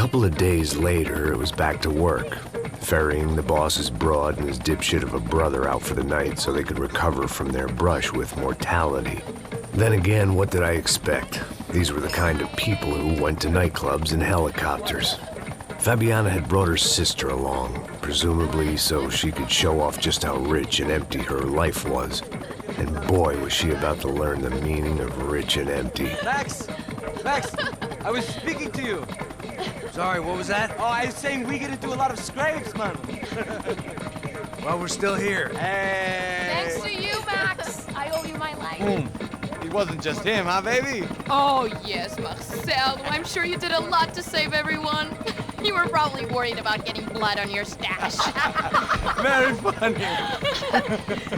couple of days later, it was back to work, ferrying the boss's broad and his dipshit of a brother out for the night so they could recover from their brush with mortality. Then again, what did I expect? These were the kind of people who went to nightclubs in helicopters. Fabiana had brought her sister along, presumably so she could show off just how rich and empty her life was. And boy, was she about to learn the meaning of rich and empty. Max! Max! I was speaking to you. Sorry, what was that? Oh, I was saying we get into a lot of scrapes, man. Well, we're still here. Hey! Thanks to you, Max. I owe you my life. Boom. It wasn't just him, huh, baby? Oh, yes, Marcel. I'm sure you did a lot to save everyone. You were probably worried about getting blood on your stash. Very funny.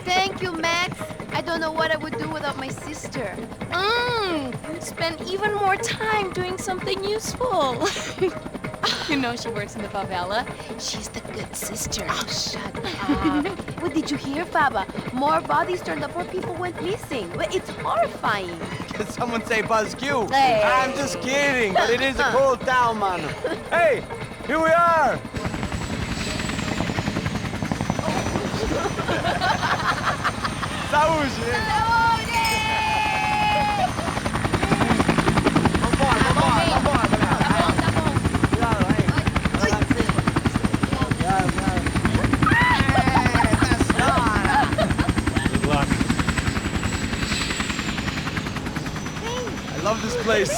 Thank you, Max. I don't know what I would do without my sister. Spend even more time doing something useful. You know she works in the favela. She's the good sister. Oh, shut up. What did you hear, Faba? More bodies turned up where people went missing. Well, it's horrifying. Did someone say Buzz Q? Hey. I'm just kidding, but it is a cool town, man. Hey, here we are. Saúde! I love this place.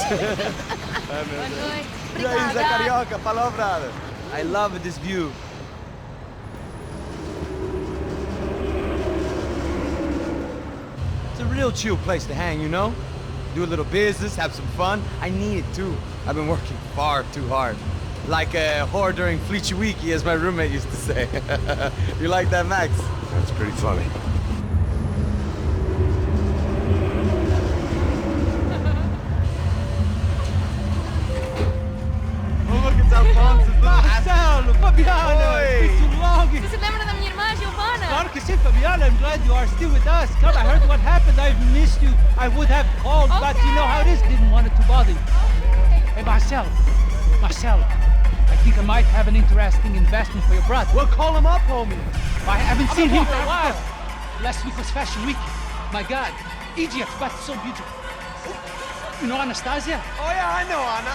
Carioca, palavra. I love this view. It's a real chill place to hang, you know? Do a little business, have some fun. I need it too. I've been working far too hard. Like a whore during Fleechy Weeky, as my roommate used to say. You like that, Max? That's pretty funny. Marcelo, Fabiana, it's been too long. Você se lembra da minha irmã, Giovanna? Claro que sim, Fabiana. I'm glad you are still with us. Come, I heard what happened. I've missed you. I would have called, but you know how it is. Didn't want it to bother you. Hey, Marcelo, I think I might have an interesting investment for your brother. Well, call him up, homie. I haven't seen him for a while. Last week was Fashion Week. My God, Egypt, but so beautiful. You know Anastasia? Oh, yeah, I know Anna.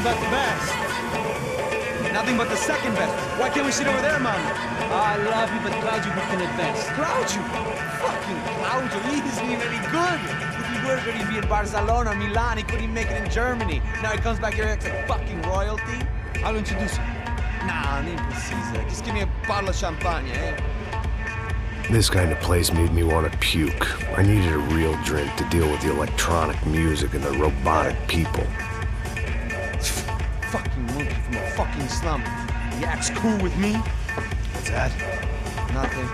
But the best. Nothing but the second best. Why can't we sit over there, man? I love you, but Claudio booked at best. Claudio? Fucking Claudio, he isn't even any good. If he were good, he'd be in Barcelona, Milan, he couldn't make it in Germany. Now he comes back here and acts like fucking royalty. I'll introduce you. Nah, nem precisa. Just give me a bottle of champagne, eh? This kind of place made me want to puke. I needed a real drink to deal with the electronic music and the robotic people. Fucking monkey from a fucking slum. He acts cool with me. What's that? Nothing.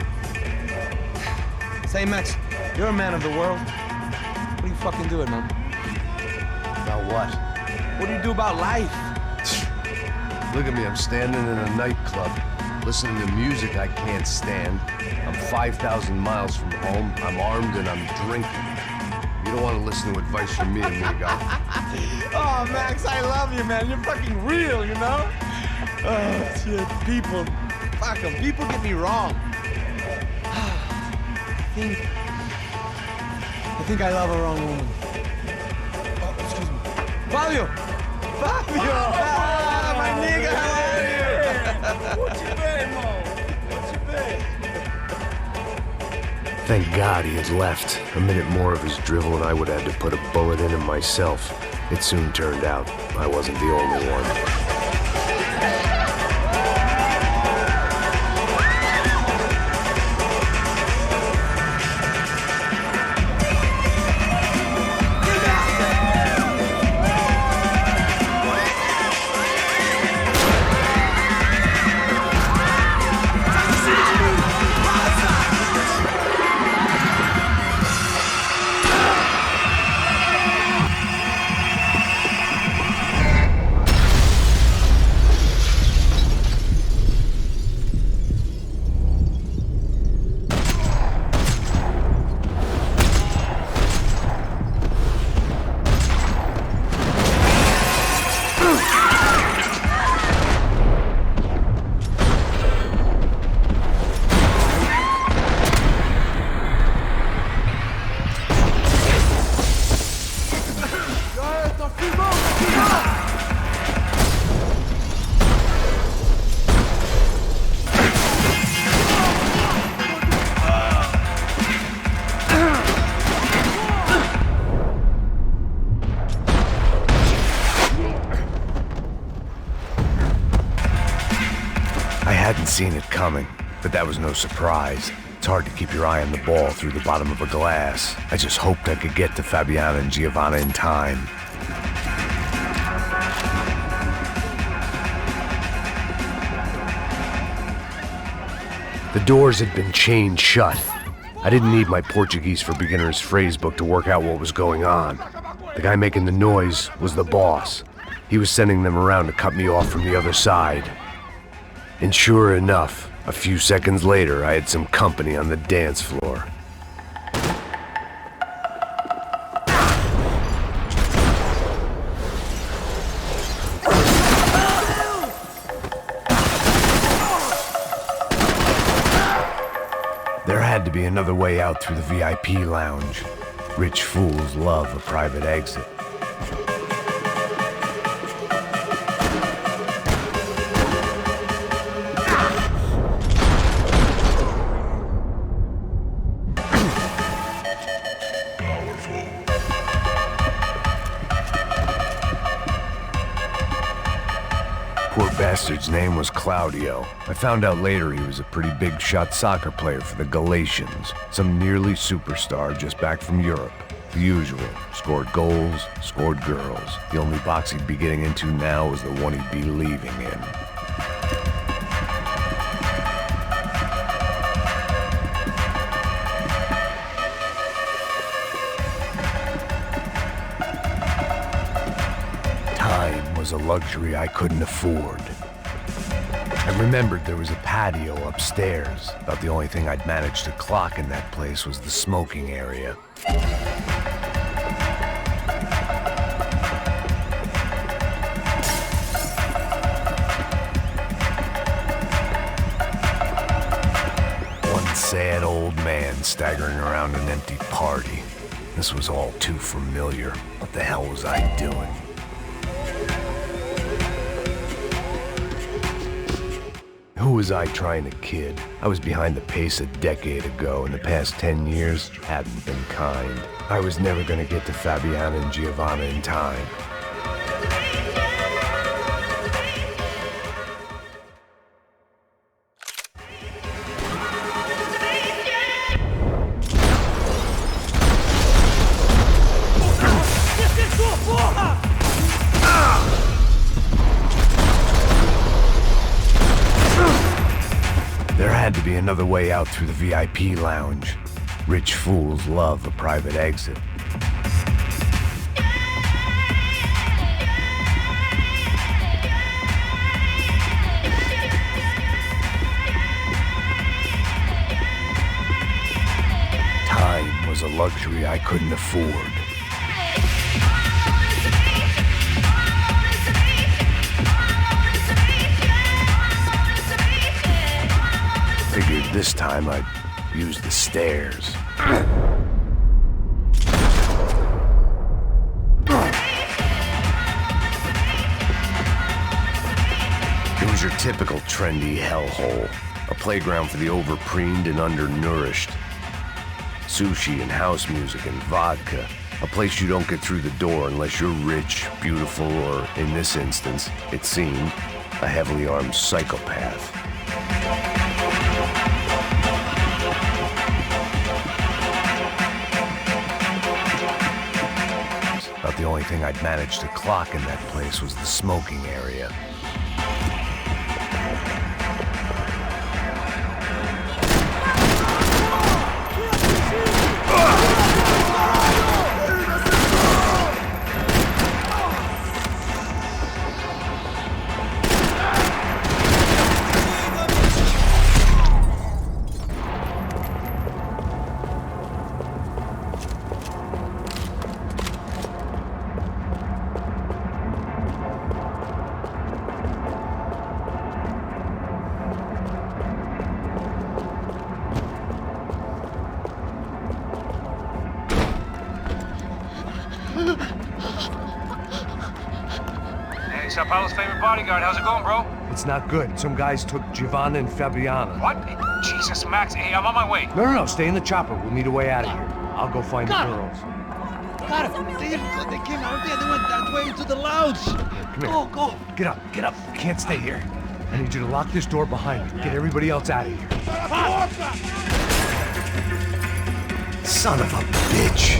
Say, Max, you're a man of the world. What do you fucking do it, man? About what? What do you do about life? Look at me, I'm standing in a nightclub, listening to music I can't stand. I'm 5,000 miles from home, I'm armed and I'm drinking. You don't want to listen to advice from me, amigo. Oh, Max, I love you, man. You're fucking real, you know? Oh, shit. People. Fuck them. People get me wrong. I think I love a wrong woman. Fabio! Fabio! Ah, my nigga, how are you? Thank God he had left. A minute more of his drivel and I would have had to put a bullet in him myself. It soon turned out I wasn't the only one. I hadn't seen it coming, but that was no surprise. It's hard to keep your eye on the ball through the bottom of a glass. I just hoped I could get to Fabiana and Giovanna in time. The doors had been chained shut. I didn't need my Portuguese for Beginners phrase book to work out what was going on. The guy making the noise was the boss. He was sending them around to cut me off from the other side. And sure enough, a few seconds later, I had some company on the dance floor. There had to be another way out through the VIP lounge. Rich fools love a private exit. Poor bastard's name was Claudio. I found out later he was a pretty big-shot soccer player for the Galatians. Some nearly superstar just back from Europe. The usual. Scored goals, scored girls. The only box he'd be getting into now was the one he'd be leaving in. Was a luxury I couldn't afford. I remembered there was a patio upstairs. About the only thing I'd managed to clock in that place was the smoking area. One sad old man staggering around an empty party. This was all too familiar. What the hell was I doing? Who was I trying to kid? I was behind the pace a decade ago, and the past 10 years hadn't been kind. I was never gonna get to Fabiana and Giovanna in time. There had to be another way out through the VIP lounge. Rich fools love a private exit. Time was a luxury I couldn't afford. Figured this time I'd use the stairs. typical trendy hellhole. A playground for the overpreened and undernourished. Sushi and house music and vodka. A place you don't get through the door unless you're rich, beautiful, or, in this instance, it seemed, a heavily armed psychopath. About the only thing I'd managed to clock in that place was the smoking area. Sao Paulo's favorite bodyguard. How's it going, bro? It's not good. Some guys took Giovanna and Fabiana. What? Jesus, Max. Hey, I'm on my way. No. Stay in the chopper. We'll need a way out of here. I'll go find the girls. Got him. They came out there. They went that way to the lounge. Come here. Go. Get up. You can't stay here. I need you to lock this door behind me. Get everybody else out of here. Son of a bitch!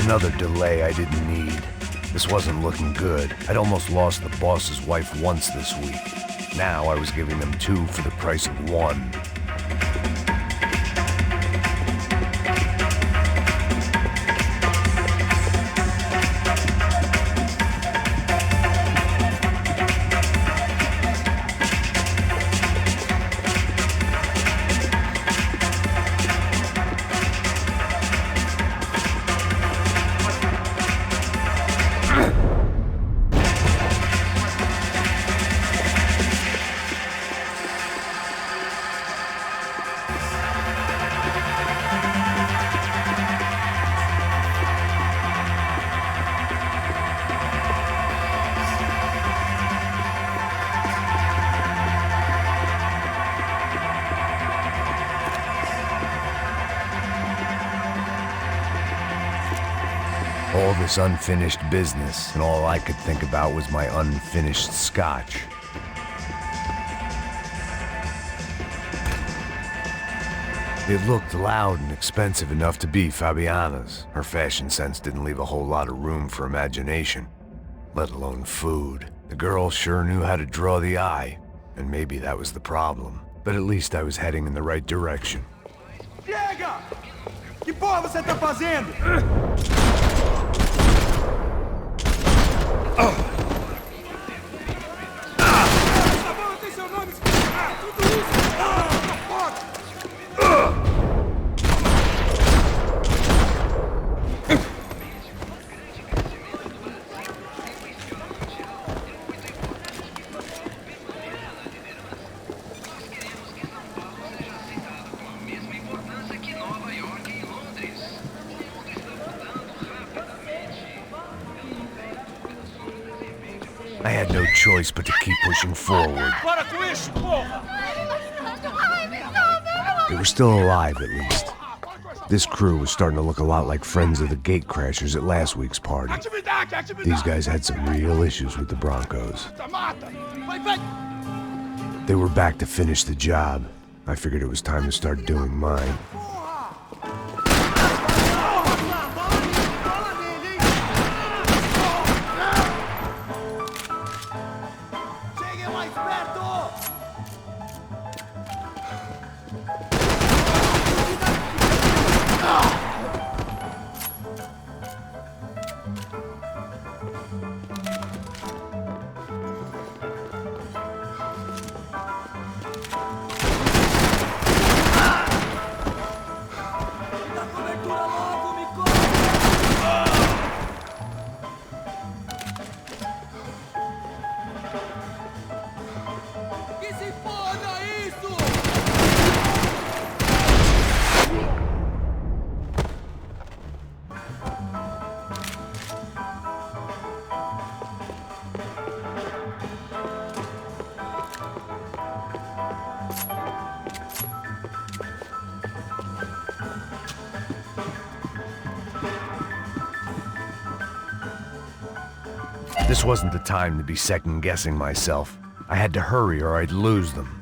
Another delay I didn't need. This wasn't looking good. I'd almost lost the boss's wife once this week. Now I was giving them two for the price of one. All this unfinished business, and all I could think about was my unfinished scotch. It looked loud and expensive enough to be Fabiana's. Her fashion sense didn't leave a whole lot of room for imagination, let alone food. The girl sure knew how to draw the eye, and maybe that was the problem. But at least I was heading in the right direction. Chega! Que porra você tá fazendo? I had no choice but to keep pushing forward. They were still alive, at least. This crew was starting to look a lot like friends of the gatecrashers at last week's party. These guys had some real issues with the Broncos. They were back to finish the job. I figured it was time to start doing mine. This wasn't the time to be second-guessing myself. I had to hurry or I'd lose them.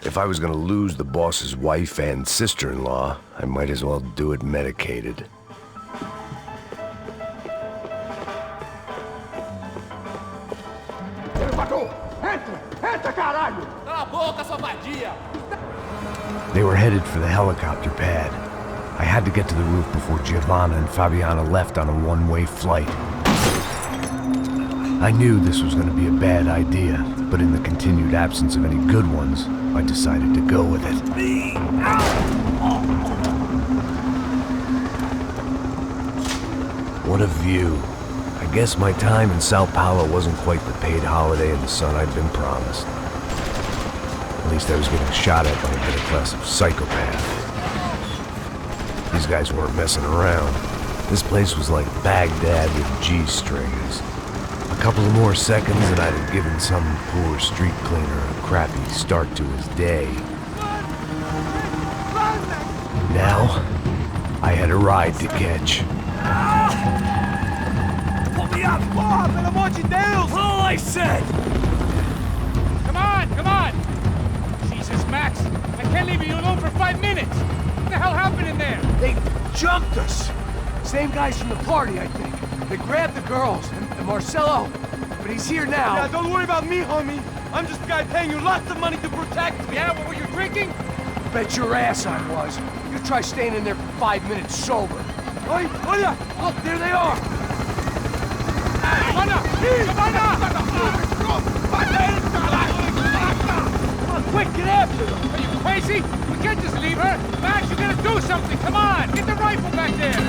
If I was gonna lose the boss's wife and sister-in-law, I might as well do it medicated. They were headed for the helicopter pad. I had to get to the roof before Giovanna and Fabiana left on a one-way flight. I knew this was going to be a bad idea, but in the continued absence of any good ones, I decided to go with it. What a view. I guess my time in Sao Paulo wasn't quite the paid holiday in the sun I'd been promised. At least I was getting shot at by a middle-class psychopath. These guys weren't messing around. This place was like Baghdad with G-strings. A couple of more seconds and I'd have given some poor street cleaner a crappy start to his day. Now, I had a ride to catch. All I said! Come on, come on! Jesus, Max! I can't leave you alone for 5 minutes! What the hell happened in there? They jumped us. Same guys from the party, I think. They grabbed the girls and Marcelo, but he's here now. Yeah, don't worry about me, homie. I'm just a guy paying you lots of money to protect me. Yeah, what were you drinking? Bet your ass I was. You try staying in there for 5 minutes sober. Oi, hola! Look, there they are! Giovanna! Giovanna! Come on, quick, get after them! Are you crazy? We can't just leave her! Max, you gotta do something! Come on! Get the rifle back there!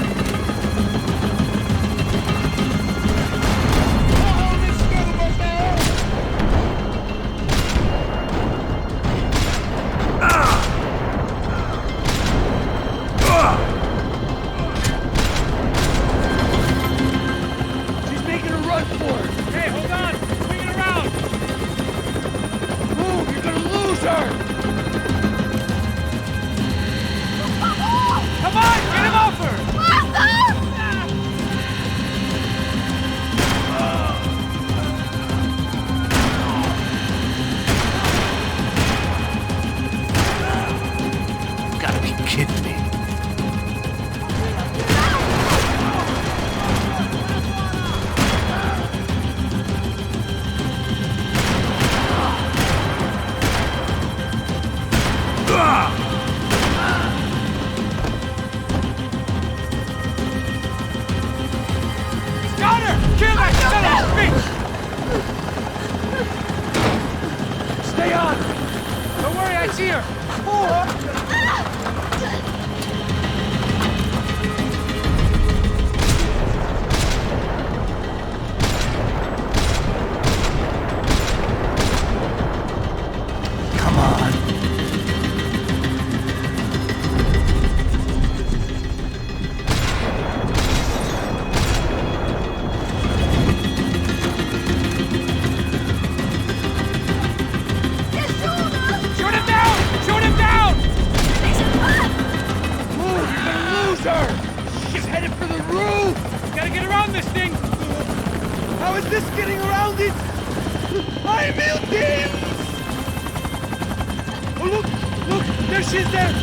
There she is there!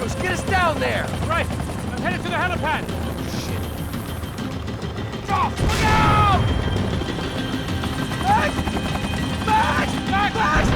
extras! Get us down there! Right. I'm headed to the helipad. Off! Look out! Max! Max! Max! Max!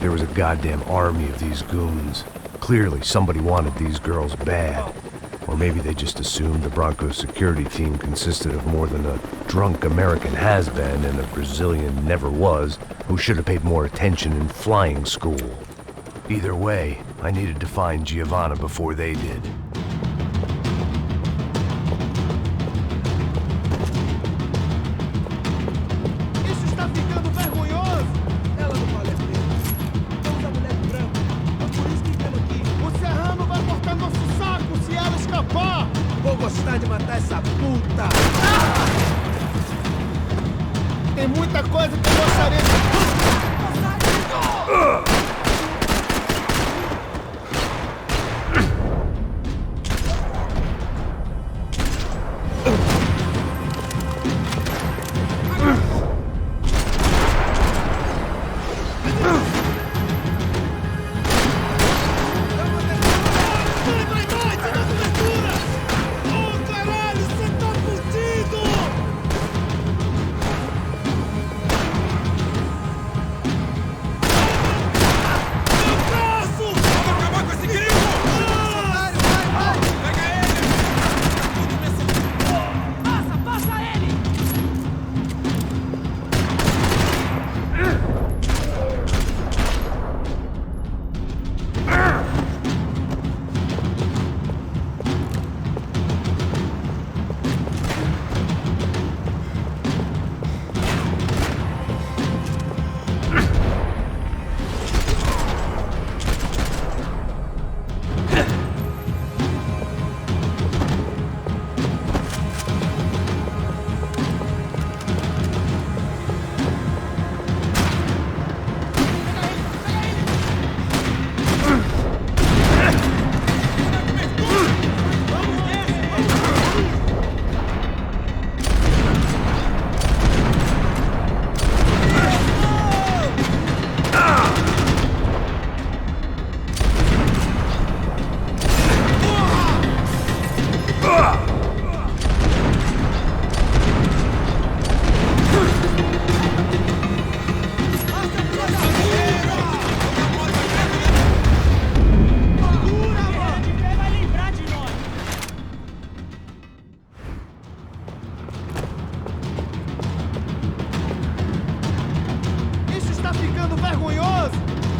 There was a goddamn army of these goons. Clearly, somebody wanted these girls bad. Or maybe they just assumed the Branco's security team consisted of more than a drunk American has-been and a Brazilian never-was who should have paid more attention in flying school. Either way, I needed to find Giovanna before they did. Isso está ficando vergonhoso! Ela não vale a pena. Vamos a mulher do branco. É por isso que viemos aqui. O Serrano vai cortar nosso saco se ela escapar! Vou gostar de matar essa puta! Tem muita coisa que eu gostaria de...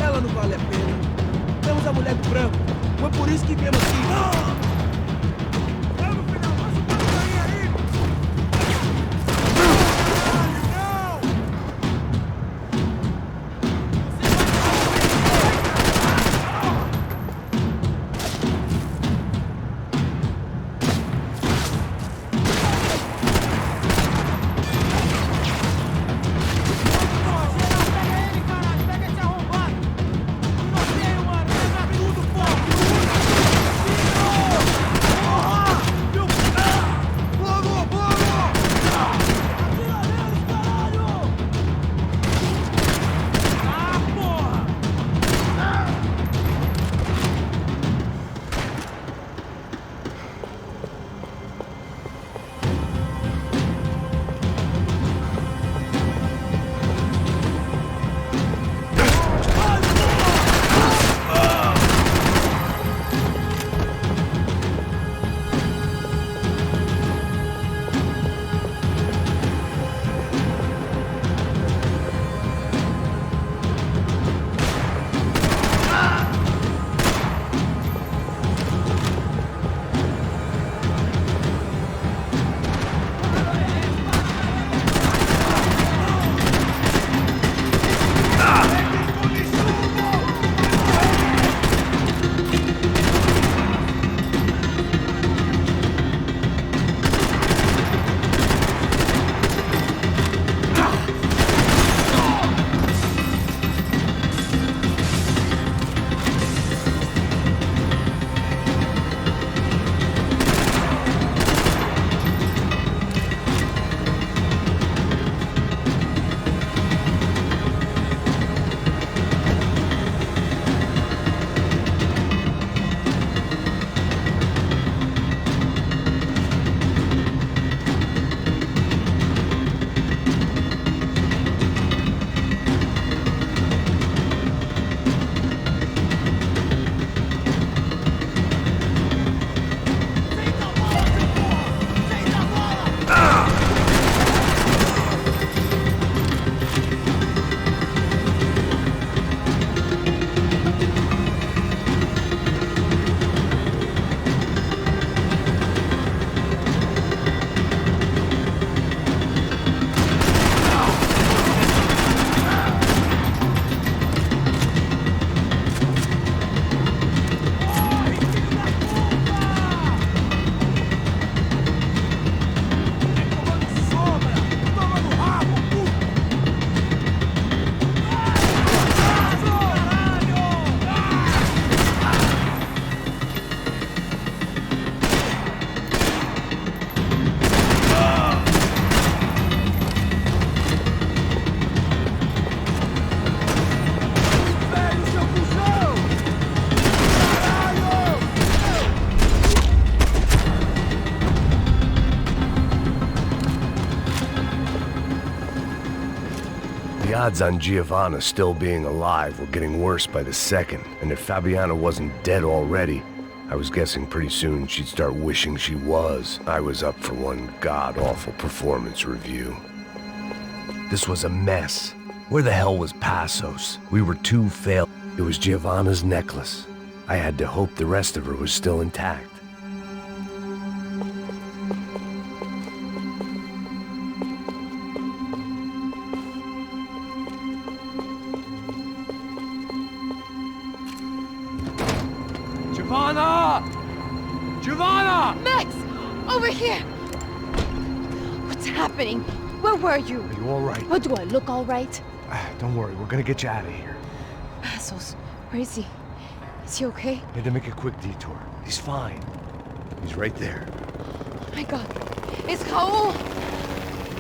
Ela não vale a pena. Temos a mulher do branco. Foi por isso que viemos aqui. Vamos, filhão. Passa o pano aí. The odds on Giovanna still being alive were getting worse by the second, and if Fabiana wasn't dead already, I was guessing pretty soon she'd start wishing she was. I was up for one god-awful performance review. This was a mess. Where the hell was Passos? We were too failed. It was Giovanna's necklace. I had to hope the rest of her was still intact. Giovanna! Giovanna! Max! Over here! What's happening? Where were you? Are you all right? Oh, do I look all right? Don't worry, we're gonna get you out of here. Passos, where is he? Is he okay? Had to make a quick detour. He's fine. He's right there. Oh my god. It's Raul!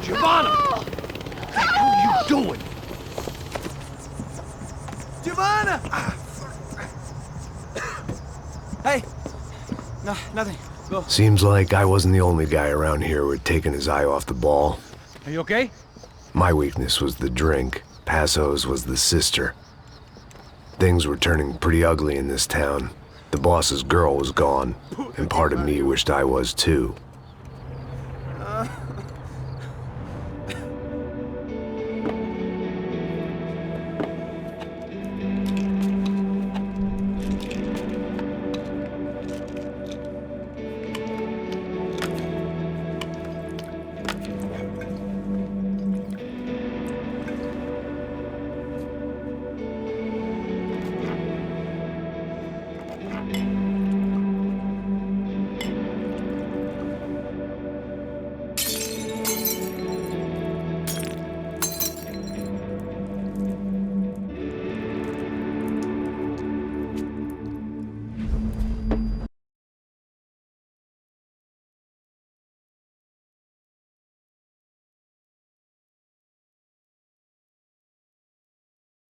Giovanna! Raul! What the hell are you doing? Giovanna! Hey! No, nothing. Go. Seems like I wasn't the only guy around here who had taken his eye off the ball. Are you okay? My weakness was the drink. Passos was the sister. Things were turning pretty ugly in this town. The boss's girl was gone, and part of me wished I was too.